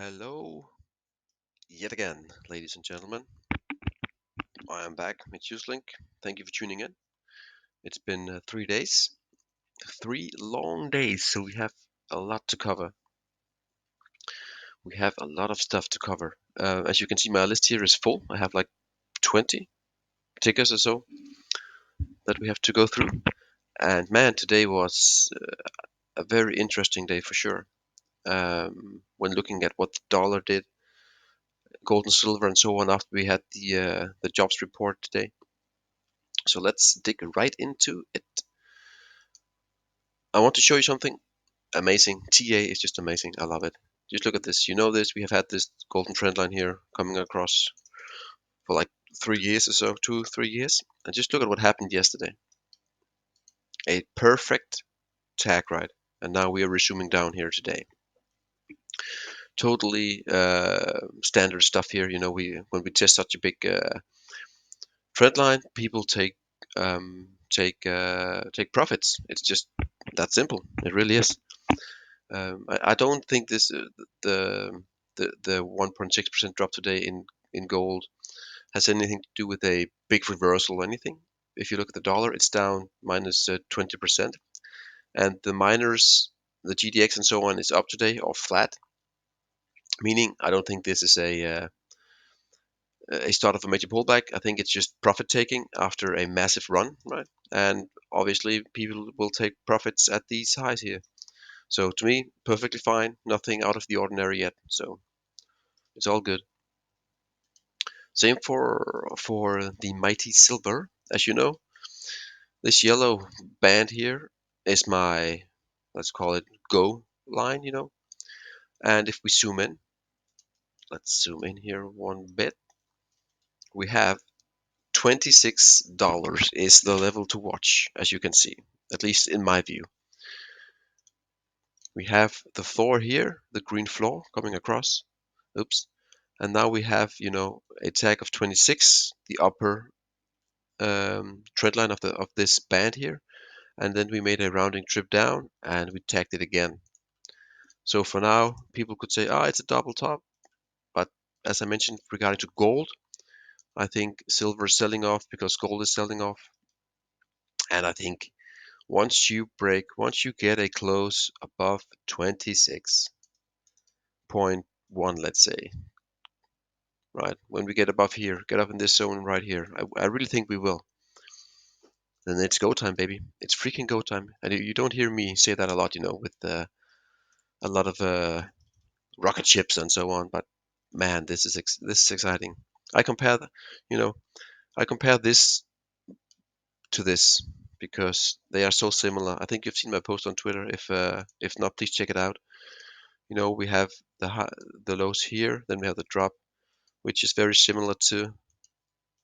Hello, yet again, ladies and gentlemen. I am back, it's Uselink. Thank you for tuning in. It's been 3 days, 3 long days, so we have a lot to cover. We have a lot of stuff to cover. As you can see, my list here is full. I have like 20 tickers or so that we have to go through. And man, today was a very interesting day for sure. When looking at what the dollar did, gold and silver, and so on, after we had the jobs report today. So let's dig right into it. I want to show you something amazing. TA is just amazing. I love it. Just look at this. You know this. We have had this golden trend line here coming across for like 3 years or so, 2, 3 years. And just look at what happened yesterday. A perfect tag ride. And now we are resuming down here today. Totally standard stuff here. You know, when we test such a big trend line, people take profits. It's just that simple. It really is. I don't think this the the 1.6% drop today in gold has anything to do with a big reversal or anything. If you look at the dollar, it's down minus 20%, and the miners, the GDX and so on, is up today or flat. Meaning, I don't think this is a start of a major pullback. I think it's just profit taking after a massive run, right? And obviously, people will take profits at these highs here. So to me, perfectly fine. Nothing out of the ordinary yet. So it's all good. Same for the mighty silver. As you know, this yellow band here is my, let's call it, go line, you know. And if we zoom in, let's zoom in here one bit. We have $26 is the level to watch, as you can see, at least in my view. We have the floor here, the green floor coming across. Oops. And now we have, you know, a tag of 26, the upper trend line of this band here, and then we made a rounding trip down and we tagged it again. So for now, people could say, ah, it's a double top, but as I mentioned regarding to gold, I think silver is selling off because gold is selling off, and I think once you get a close above 26.1, let's say, right, when we get above here, get up in this zone right here, I really think we will. Then it's go time, baby. It's freaking go time. And you don't hear me say that a lot, you know, with a lot of rocket ships and so on. But man, this is exciting. I compare, you know, I compare this to this because they are so similar. I think you've seen my post on Twitter. If not, please check it out. You know, we have the lows here, then we have the drop, which is very similar to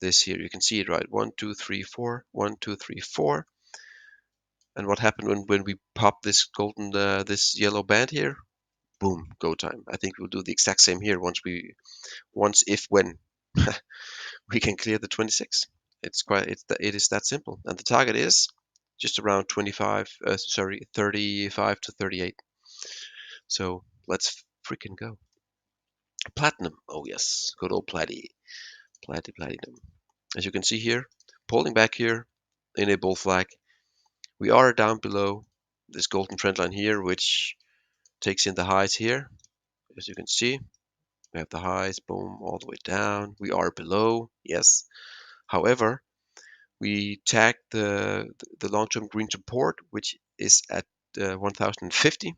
this here. You can see it, right? 1, 2, 3, 4. 1, 2, 3, 4. And what happened when we pop this golden this yellow band here? Boom, go time. I think we'll do the exact same here once if when we can clear the 26. It is that simple. And the target is just around 35 to 38. So let's freaking go. Platinum. Oh yes, good old platinum. As you can see here, pulling back here in a bull flag. We are down below this golden trend line here, which takes in the highs here. As you can see, we have the highs, boom, all the way down. We are below, yes. However, we tag the long-term green support, which is at 1050,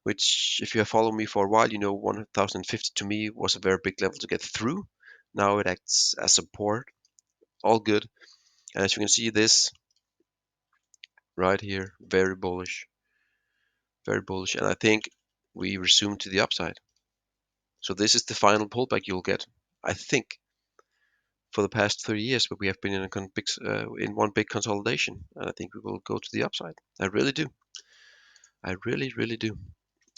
which if you have followed me for a while, you know 1050 to me was a very big level to get through. Now it acts as support, all good. And as you can see, this right here, very bullish, very bullish. And I think we resume to the upside. So this is the final pullback you'll get, I think, for the past 30 years, but we have been in one big consolidation, and I think we will go to the upside. I really do. I really, really do.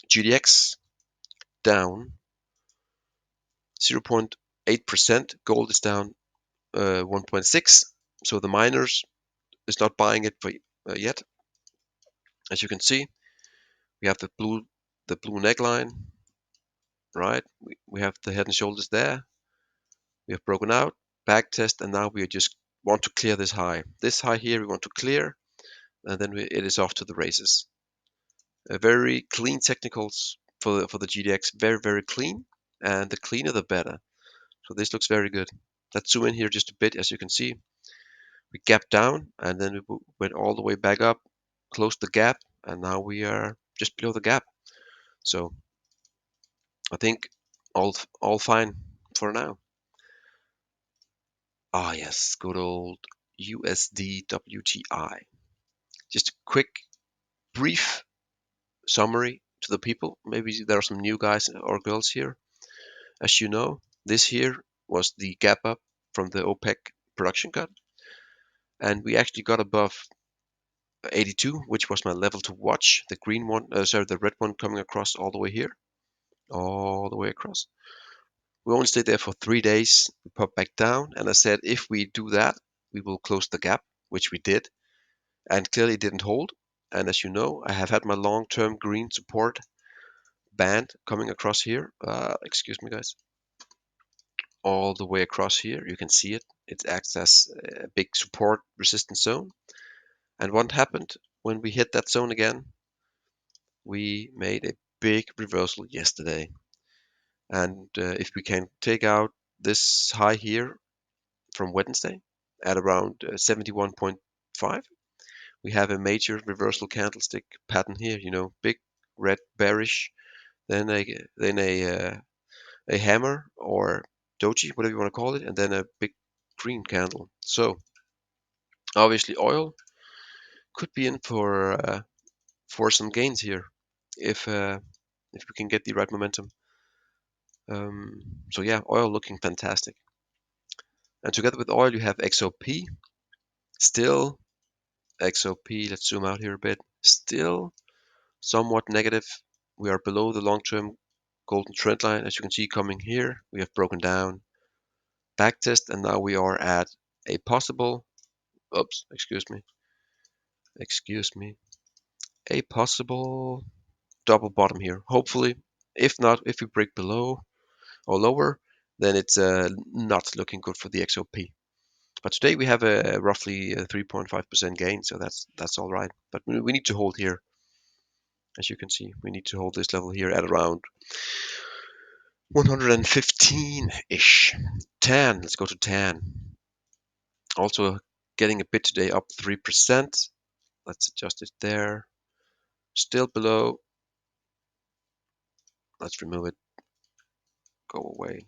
GDX down 0.8%. Gold is down 1.6. So the miners is not buying it yet. As you can see, we have the blue neckline, right? We have the head and shoulders there. We have broken out, back test, and now we just want to clear this high. This high here we want to clear, and then it is off to the races. Very clean technicals for the GDX, very clean, and the cleaner the better. So this looks very good. Let's zoom in here just a bit. As you can see, we gapped down, and then we went all the way back up, closed the gap, and now we are just below the gap. So I think all fine for now. Ah yes, good old USD WTI. Just a quick, brief summary to the people. Maybe there are some new guys or girls here. As you know, this here was the gap up from the OPEC production cut, and we actually got above 82, which was my level to watch. The green one, the red one coming across all the way here, all the way across. We only stayed there for 3 days. We popped back down, and I said if we do that, we will close the gap, which we did, and clearly didn't hold. And as you know, I have had my long-term green support band coming across here. Excuse me, guys. All the way across here. You can see it. It acts as a big support resistance zone. And what happened when we hit that zone again? We made a big reversal yesterday. And if we can take out this high here from Wednesday at around 71.5, we have a major reversal candlestick pattern here. You know, big red bearish, then a hammer or doji, whatever you want to call it, and then a big green candle. So obviously oil could be in for some gains here if we can get the right momentum. So yeah, oil looking fantastic. And together with oil, you have XOP. Still XOP. Let's zoom out here a bit. Still somewhat negative. We are below the long-term golden trend line, as you can see coming here. We have broken down, back test, and now we are at a possible. Oops, excuse me, a possible double bottom here. Hopefully, if not, if we break below or lower, then it's not looking good for the XOP. But today we have a roughly 3.5% gain, so that's all right. But we need to hold here, as you can see. We need to hold this level here at around 115-ish. Tan, let's go to tan. Also getting a bit today, up 3%. Let's adjust it there. Still below. Let's remove it. Go away.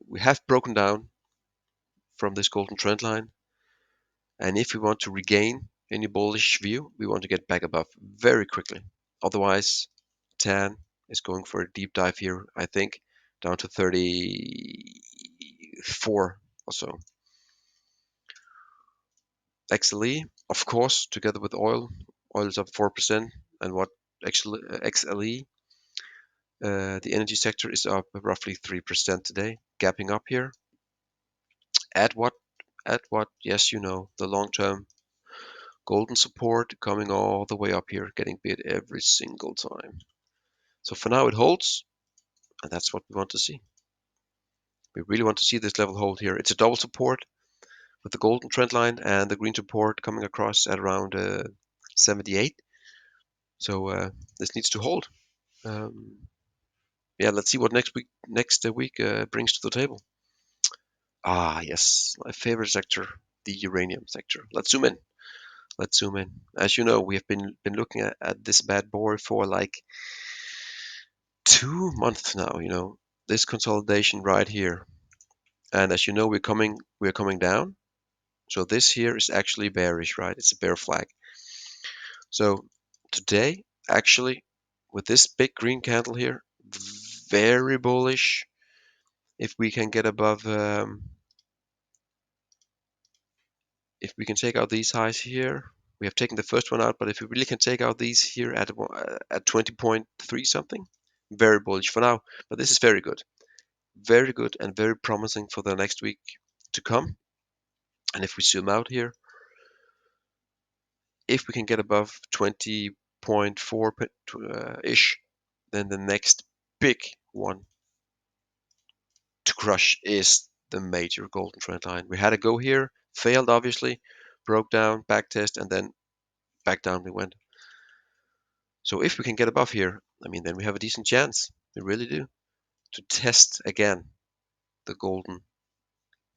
We have broken down from this golden trend line. And if we want to regain any bullish view, we want to get back above very quickly. Otherwise, tan is going for a deep dive here, I think, down to 34 or so. XLE, of course, together with oil. Oil is up 4%. And what XLE, the energy sector, is up roughly 3% today, gapping up here. At what? At what? Yes, you know, the long-term golden support coming all the way up here, getting bid every single time. So for now it holds, and that's what we want to see. We really want to see this level hold here. It's a double support with the golden trend line and the green support coming across at around 78. So this needs to hold. Yeah, let's see what next week brings to the table. Ah, yes, my favorite sector, the uranium sector. Let's zoom in. Let's zoom in. As you know, we have been looking at this bad boy for like 2 months now. You know, this consolidation right here, and as you know, we're coming down. So this here is actually bearish, right? It's a bear flag. So today, actually, with this big green candle here, very bullish. If we can get above, if we can take out these highs here, we have taken the first one out, but if we really can take out these here at 20.3 something, very bullish for now. But this is very good and very promising for the next week to come. And if we zoom out here, if we can get above 20.4 ish, then the next big one to crush is the major golden trend line. We had a go here, failed obviously, broke down, back test, and then back down we went. So if we can get above here, I mean, then we have a decent chance. We really do to test again the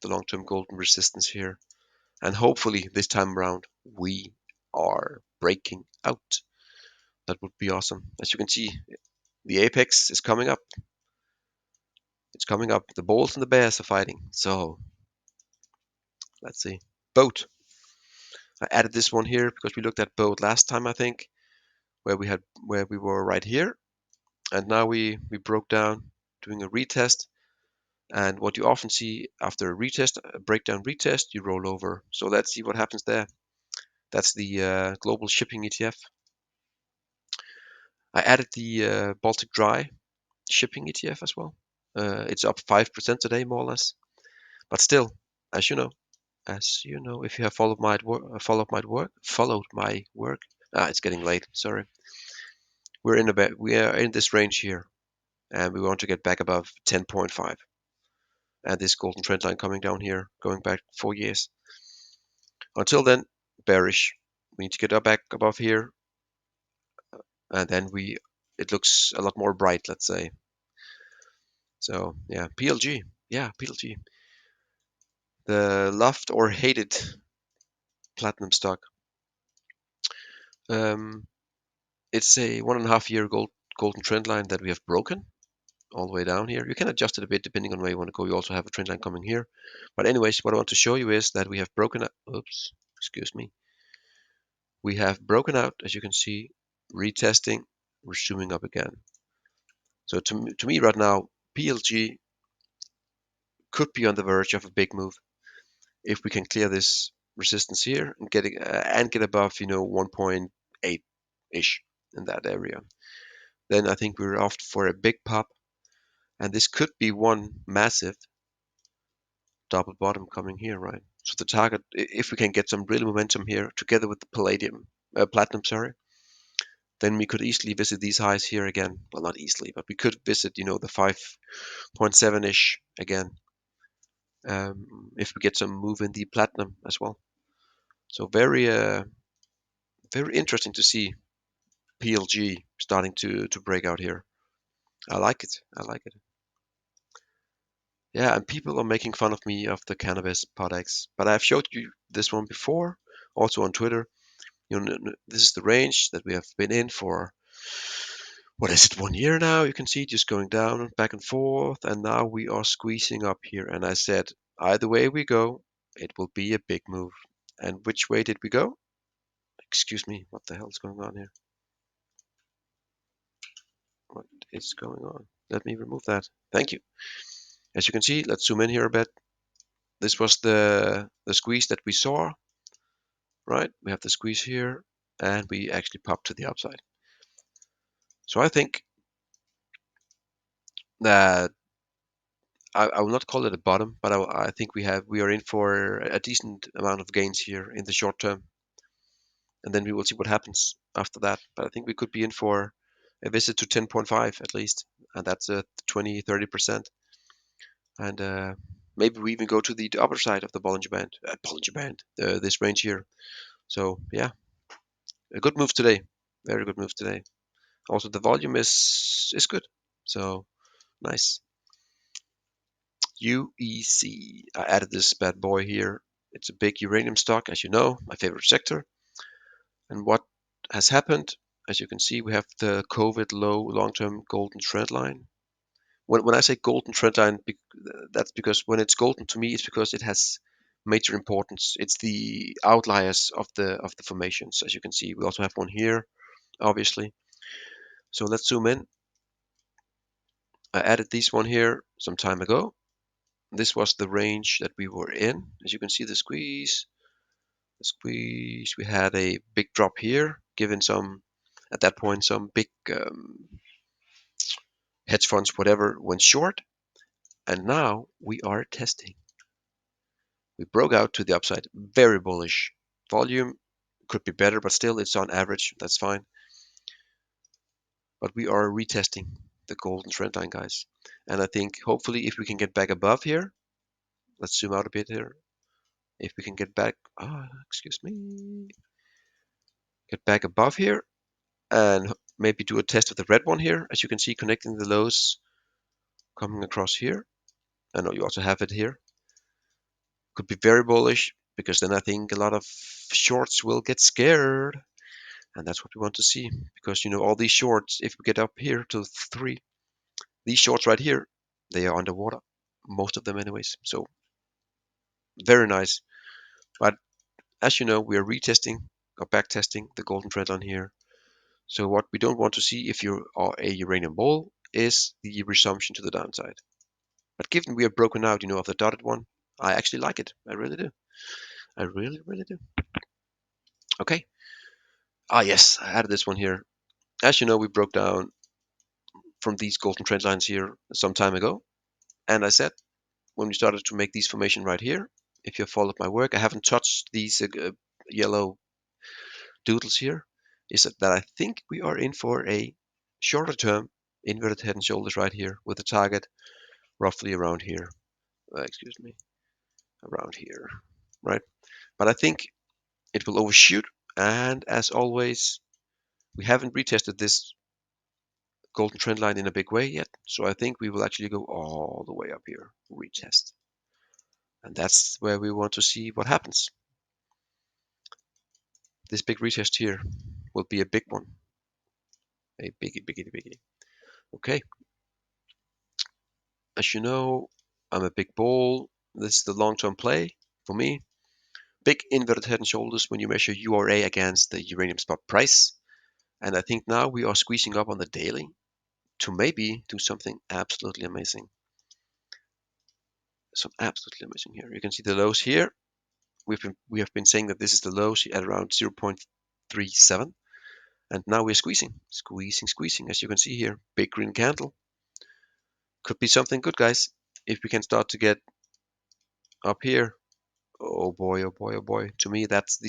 long-term golden resistance here. And hopefully this time around we are breaking out. That would be awesome. As you can see, the apex is coming up. It's coming up. The bulls and the bears are fighting. So let's see. Boat. I added this one here because we looked at boat last time, I think, where we were right here, and now we broke down doing a retest. And what you often see after a retest, a breakdown retest, you roll over. So let's see what happens there. That's the global shipping ETF. I added the Baltic Dry shipping ETF as well. It's up 5% today, more or less. But still, as you know, if you have followed my work. It's getting late. Sorry. We are in this range here, and we want to get back above 10.5. And this golden trend line coming down here, going back 4 years. Until then, bearish. We need to get up back above here, and then it looks a lot more bright, let's say. So yeah, PLG. Yeah, PLG. The loved or hated platinum stock. It's a 1.5 year golden trend line that we have broken all the way down here. You can adjust it a bit depending on where you want to go. You also have a trend line coming here. But anyways, what I want to show you is that we have broken out. Oops, excuse me. We have broken out, as you can see, retesting. We're zooming up again. So to me right now, PLG could be on the verge of a big move if we can clear this resistance here and get above 1.8 ish in that area. Then I think we're off for a big pop, and this could be one massive double bottom coming here, right? So the target, if we can get some real momentum here together with the platinum, sorry, then we could easily visit these highs here again. Well, not easily, but we could visit, the 5.7-ish again, if we get some move in the platinum as well. So very interesting to see PLG starting to break out here. I like it. I like it. Yeah, and people are making fun of me of the cannabis products, but I've showed you this one before, also on Twitter. This is the range that we have been in for, what is it, 1 year now? You can see just going down, back and forth, and now we are squeezing up here. And I said, either way we go, it will be a big move. And which way did we go? Excuse me, what the hell is going on here? What is going on? Let me remove that. Thank you. As you can see, let's zoom in here a bit. This was the squeeze that we saw, right? We have the squeeze here, and we actually popped to the upside. So I think that I will not call it a bottom, but I think we are in for a decent amount of gains here in the short term, and then we will see what happens after that. But I think we could be in for a visit to 10.5 at least, and that's a 20-30%. And maybe we even go to the upper side of the Bollinger Band, this range here. So yeah, a good move today, very good move today. Also, the volume is good, so nice. UEC. I added this bad boy here. It's a big uranium stock, as you know, my favorite sector. And what has happened, as you can see, we have the COVID low long-term golden trend line. When I say golden trend line, that's because when it's golden to me, it's because it has major importance. It's the outliers of the formations. As you can see, we also have one here, obviously. So let's zoom in. I added this one here some time ago. This was the range that we were in. As you can see, the squeeze. We had a big drop here, given at that point, some big hedge funds, whatever, went short. And now we are testing. We broke out to the upside, very bullish. Volume could be better, but still it's on average. That's fine. But we are retesting. the golden trend line, guys. And I think hopefully if we can get back above here, let's zoom out a bit here. If we can get back, excuse me, get back above here and maybe do a test of the red one here. As you can see, connecting the lows coming across here. I know you also have it here. Could be very bullish because then I think a lot of shorts will get scared. And that's what we want to see because, you know, all these shorts, if we get up here to 3, these shorts right here, they are underwater, most of them anyways. So very nice. But as you know, we are retesting or back testing the golden trend line here. So what we don't want to see if you are a uranium bull is the resumption to the downside. But given we have broken out, you know, of the dotted one, I actually like it. I really do. I really, really do. Okay. Yes, I added this one here. As you know, we broke down from these golden trend lines here some time ago. And I said when we started to make these formation right here, if you followed my work, I haven't touched these yellow doodles here, is that I think we are in for a shorter term inverted head and shoulders right here with a target roughly around here. Excuse me, around here, right? But I think it will overshoot. And as always, we haven't retested this golden trend line in a big way yet. So I think we will actually go all the way up here, retest. And that's where we want to see what happens. This big retest here will be a big one. A biggie, biggie, biggie. Okay. As you know, I'm a big bull. This is the long-term play for me. Big inverted head and shoulders when you measure URA against the uranium spot price. And I think now we are squeezing up on the daily to maybe do something absolutely amazing. Some absolutely amazing here. You can see the lows here. We have been saying that this is the lows at around 0.37, and now we're squeezing, squeezing, squeezing. As you can see here, big green candle. Could be something good, guys. If we can start to get up here, oh boy, oh boy, oh boy. To me, that's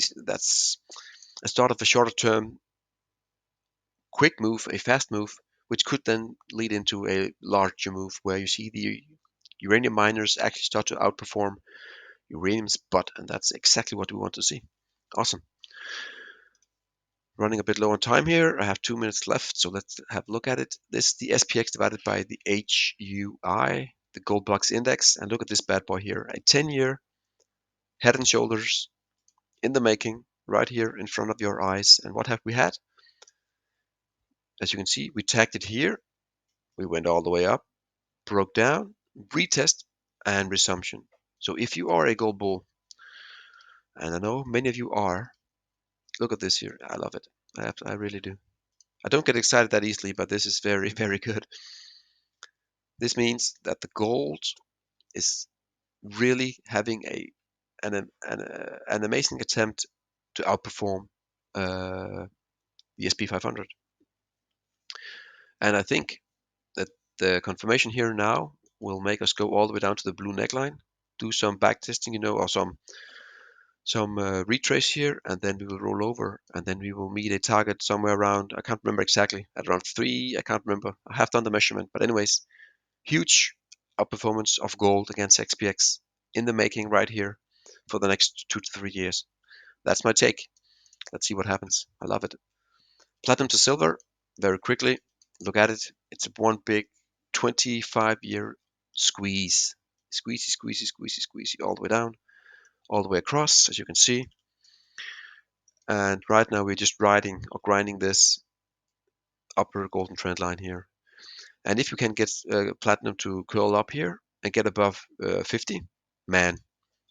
a start of a shorter term, quick move, a fast move, which could then lead into a larger move where you see the uranium miners actually start to outperform uranium spot, and that's exactly what we want to see. Awesome. Running a bit low on time here. I have 2 minutes left, so let's have a look at it. This is the SPX divided by the HUI, the gold box index, and look at this bad boy here. A 10-year head and shoulders in the making, right here in front of your eyes. And what have we had? As you can see, we tagged it here. We went all the way up, broke down, retest, and resumption. So if you are a gold bull, and I know many of you are, look at this here. I love it. I really do. I don't get excited that easily, but this is very, very good. This means that the gold is really having an amazing attempt to outperform the SP 500. And I think that the confirmation here now will make us go all the way down to the blue neckline, do some back testing, you know, or some retrace here, and then we will roll over, and then we will meet a target somewhere around, I can't remember exactly, at around 3, I can't remember. I have done the measurement, but anyways, huge outperformance of gold against XPX in the making right here for the next 2 to 3 years. That's my take. Let's see what happens. I love it. Platinum to silver, very quickly. Look at it. It's one big 25-year squeeze. Squeezy, squeezy, squeezy, squeezy, all the way down, all the way across, as you can see. And right now we're just riding or grinding this upper golden trend line here. And if you can get platinum to curl up here and get above 50, man,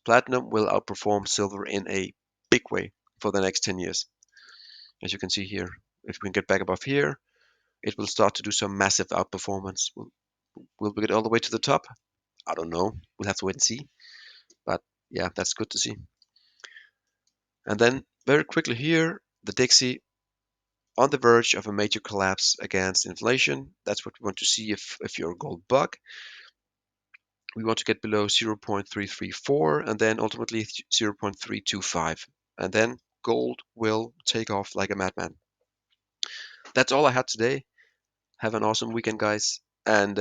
platinum will outperform silver in a big way for the next 10 years. As you can see here, if we can get back above here, it will start to do some massive outperformance. Will we get all the way to the top? I don't know. We'll have to wait and see. But yeah, that's good to see. And then very quickly here, the DXY on the verge of a major collapse against inflation. That's what we want to see if you're a gold bug. We want to get below 0.334 and then ultimately 0.325. And then gold will take off like a madman. That's all I had today. Have an awesome weekend, guys. And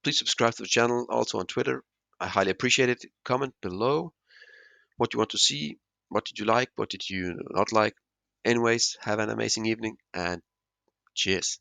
please subscribe to the channel, also on Twitter. I highly appreciate it. Comment below what you want to see. What did you like? What did you not like? Anyways, have an amazing evening and cheers.